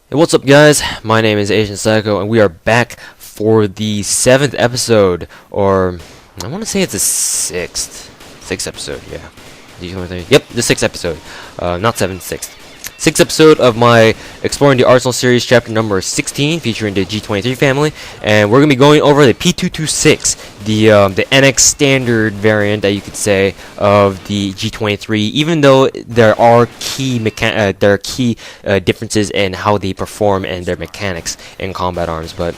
Hey, what's up, guys? My name is Asian Psycho, and we are back for the 7th episode, or I want to say it's the 6th episode, yeah. G23. Yep, the 6th episode. Not 7th, 6th. 6th episode of my Exploring the Arsenal series, chapter number 16, featuring the G23 family, and we're going to be going over the P226, the NX standard variant, that you could say, of the G23, even though there are key differences in how they perform and their mechanics in combat arms, but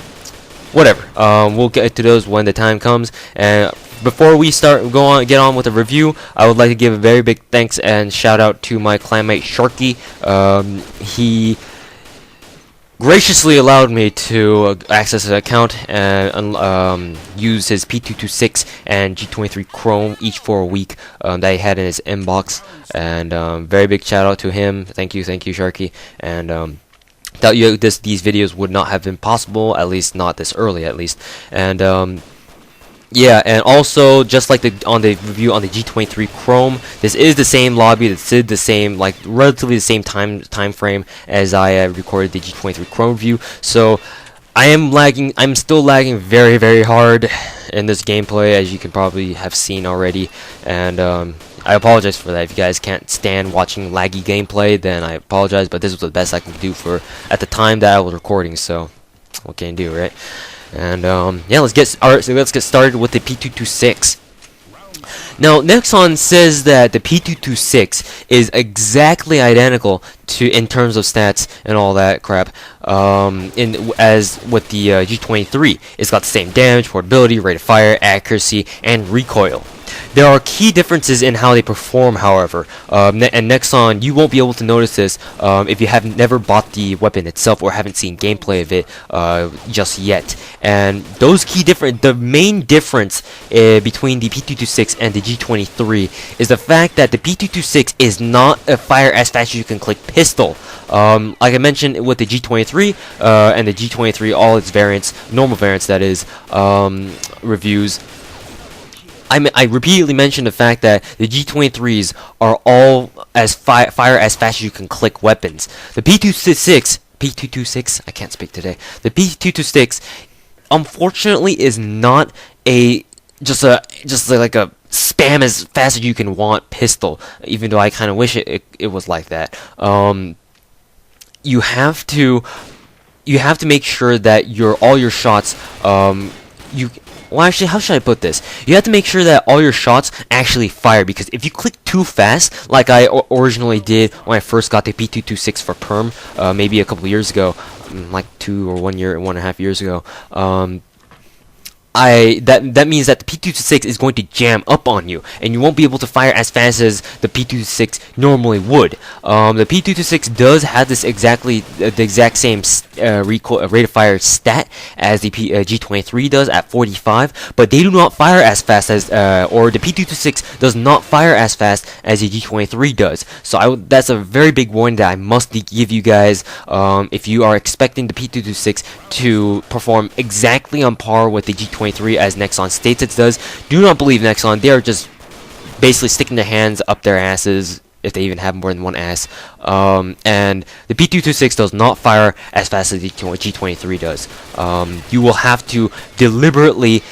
whatever. We'll get to those when the time comes. And before we get on with the review, I would like to give a very big thanks and shout out to my clanmate Sharky. He graciously allowed me to access his account and use his P226 and G23 Chrome each for a week that he had in his inbox. And very big shout out to him. Thank you, Sharky. And without you, these videos would not have been possible, at least not this early, at least. And yeah, and also, just like on the review on the G23 Chrome, this is the same lobby, this is the same, like, relatively the same time frame as I recorded the G23 Chrome review. So I'm still lagging very, very hard in this gameplay, as you can probably have seen already. And I apologize for that. If you guys can't stand watching laggy gameplay, then I apologize, but this was the best I can do for at the time that I was recording, so what can you do, right? And yeah, let's get started with the P226. Now, Nexon says that the P226 is exactly identical to in terms of stats and all that crap as with the G23. It's got the same damage, portability, rate of fire, accuracy, and recoil. There are key differences in how they perform, however, and Nexon, you won't be able to notice this if you have never bought the weapon itself or haven't seen gameplay of it just yet. And those the main difference between the P226 and the G23 is the fact that the P226 is not a fire as fast as you can click pistol. Like I mentioned with the G23 and the G23, all its variants, normal variants that is, reviews, I repeatedly mentioned the fact that the G23s are all as fire as fast as you can click weapons. The P226, I can't speak today. The P226, unfortunately, is not just like a spam as fast as you can want pistol. Even though I kind of wish it was like that. You have to make sure that all your shots well, actually, how should I put this? You have to make sure that all your shots actually fire, because if you click too fast, like I originally did when I first got the P226 for Perm, maybe a couple of years ago, like 1.5 years ago, that means that the P226 is going to jam up on you, and you won't be able to fire as fast as the P226 normally would. The P226 does have this the exact same rate of fire stat as the G23 does at 45, but they do not fire as fast as, or the P226 does not fire as fast as the G23 does. So that's a very big warning that I must give you guys if you are expecting the P226 to perform exactly on par with the G23 as Nexon states it does. Do not believe Nexon. They are just basically sticking their hands up their asses, if they even have more than one ass. And the P226 does not fire as fast as the G23 does. You will have to deliberately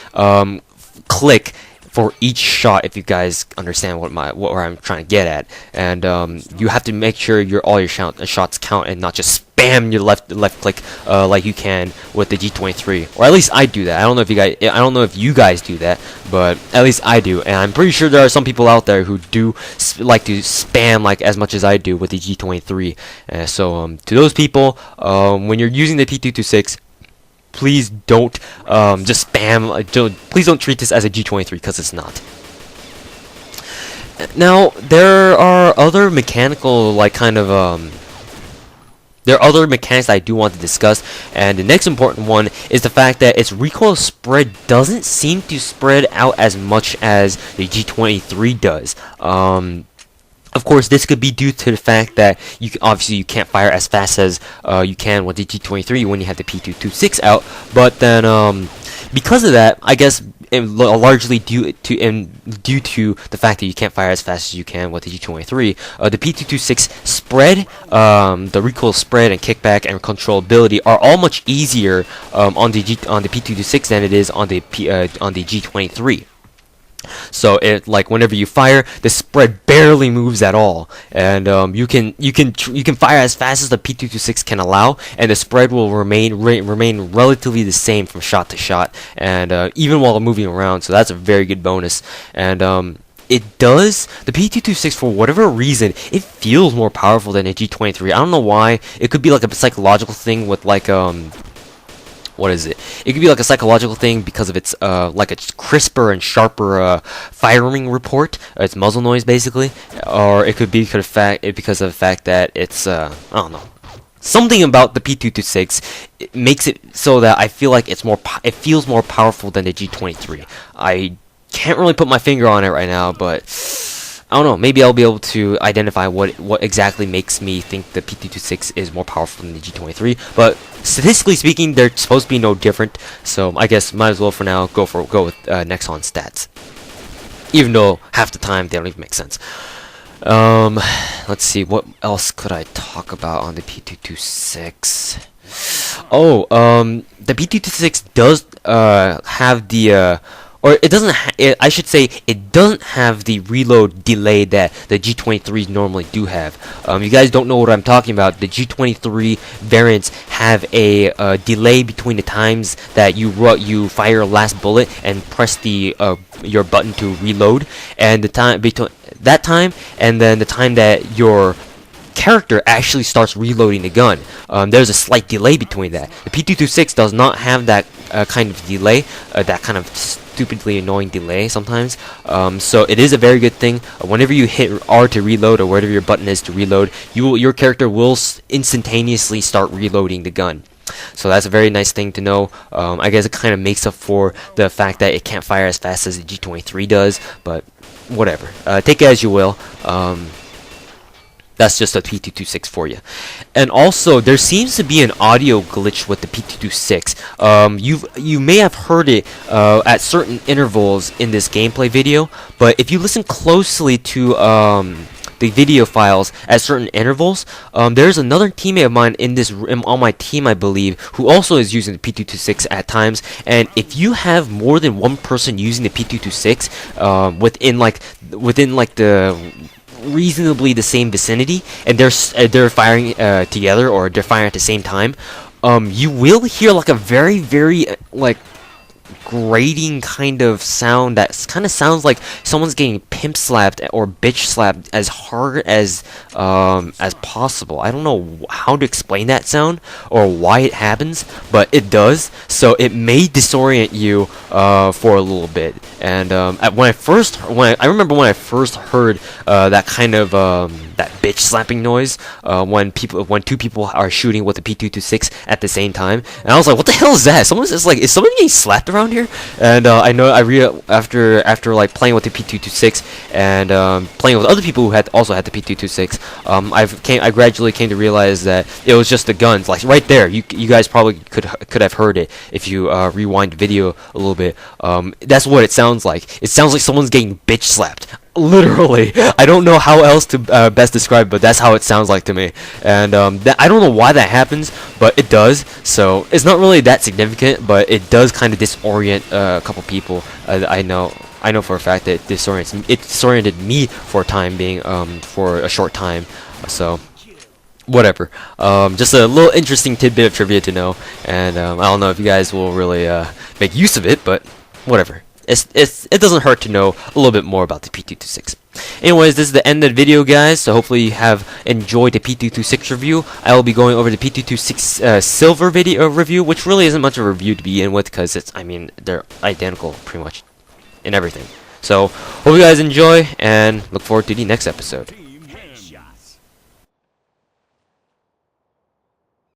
click for each shot, if you guys understand what I'm trying to get at. And you have to make sure all your shots count, and not just spam your left click like you can with the G23, or at least I do that. I don't know if you guys do that, but at least I do. And I'm pretty sure there are some people out there who do like to spam like as much as I do with the G23. So to those people, when you're using the P226, please don't just spam. Please don't treat this as a G23, because it's not. Now, there are other mechanical, there are other mechanics that I do want to discuss, and the next important one is the fact that its recoil spread doesn't seem to spread out as much as the G23 does. Of course, this could be due to the fact that obviously you can't fire as fast as you can with the G23 when you have the P226 out. But then, because of that, I guess largely due to the fact that you can't fire as fast as you can with the G23. The P226 spread, the recoil spread and kickback and controlability are all much easier on the P226 than it is on the G23. So it, like, whenever you fire, the spread barely moves at all, and you can fire as fast as the P226 can allow, and the spread will remain relatively the same from shot to shot, and even while moving around. So that's a very good bonus. And it does, the P226, for whatever reason, it feels more powerful than a G23. I don't know why. It could be like a psychological thing with, like, what is it? It could be like a psychological thing because of its like a crisper and sharper firing report, its muzzle noise basically, or it could be because of the fact that it's I don't know. Something about the P226 it makes it so that I feel like it feels more powerful than the G23. I can't really put my finger on it right now, but I don't know, maybe I'll be able to identify what exactly makes me think the P226 is more powerful than the G23, but statistically speaking, they're supposed to be no different, so I guess might as well for now go with Nexon stats. Even though half the time they don't even make sense. Let's see, what else could I talk about on the P226? Oh, the P226 does have the or it doesn't I should say it doesn't have the reload delay that the G23s normally do have. You guys don't know what I'm talking about. The G23 variants have a delay between the times that you fire your last bullet and press the your button to reload, and the time between that time and then the time that your character actually starts reloading the gun. There's a slight delay between that. The P226 does not have that kind of delay, that kind of stupidly annoying delay sometimes. So it is a very good thing. Whenever you hit R to reload, or whatever your button is to reload, your character will instantaneously start reloading the gun. So that's a very nice thing to know. I guess it kind of makes up for the fact that it can't fire as fast as the G23 does, but whatever. Take it as you will. That's just a P226 for you. And also, there seems to be an audio glitch with the P226. You may have heard it at certain intervals in this gameplay video, but if you listen closely to the video files at certain intervals, there's another teammate of mine on my team, I believe, who also is using the P226 at times. And if you have more than one person using the P226 within the reasonably the same vicinity, and they're firing together, or they're firing at the same time, you will hear like a very, very like grating kind of sound that kind of sounds like someone's getting pimp slapped or bitch slapped as hard as possible. I don't know how to explain that sound or why it happens, but it does. So it may disorient you for a little bit. And I remember when I first heard that kind of that bitch slapping noise when two people are shooting with the P226 at the same time, and I was like, what the hell is that? Someone's just like, is someone getting slapped around here? And after like playing with the P226 and playing with other people who also had the P226, I gradually came to realize that it was just the guns, like right there. You guys probably could have heard it if you rewind the video a little bit. That's what it sounds like. It sounds like someone's getting bitch slapped. Literally, I don't know how else to best describe, but that's how it sounds like to me. And I don't know why that happens, but it does. So it's not really that significant, but it does kind of disorient a couple people. I know for a fact that it disoriented me for a time being, for a short time. So whatever. Just a little interesting tidbit of trivia to know, and I don't know if you guys will really make use of it, but whatever. It doesn't hurt to know a little bit more about the P226. Anyways, this is the end of the video, guys, so hopefully you have enjoyed the P226 review. I will be going over the P226 silver video review, which really isn't much of a review to begin with, because they're identical pretty much in everything. So hope you guys enjoy, and look forward to the next episode.